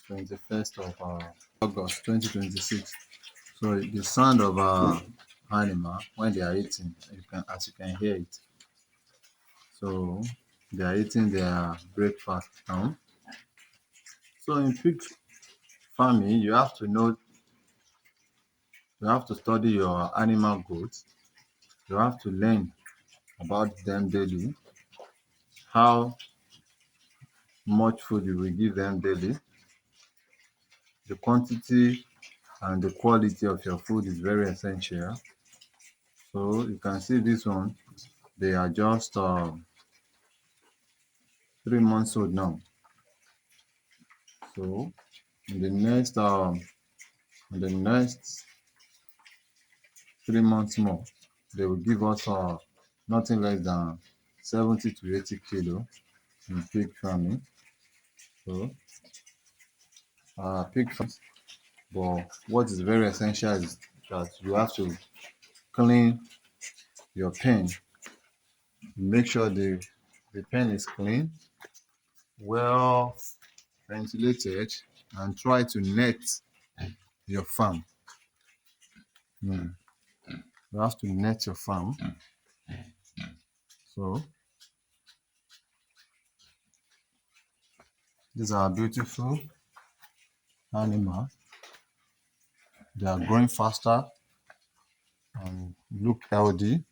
21st of August 2026. So the sound of animal when they are eating, as you can hear it. So they are eating their breakfast now. So in pig farming, you have to study your animal goods. You have to learn about them daily, how much food you will give them daily, the quantity and the quality of your food is very essential. So you can see this one, they are just 3 months old now. So in the next 3 months more, they will give us nothing less than 70 to 80 kilo in pig farming. So pig farming, but what is very essential is that you have to clean your pen. Make sure the pen is clean, well ventilated, and try to net your farm. Mm. You have to net your farm. So these are beautiful animals. They are growing faster and look healthy.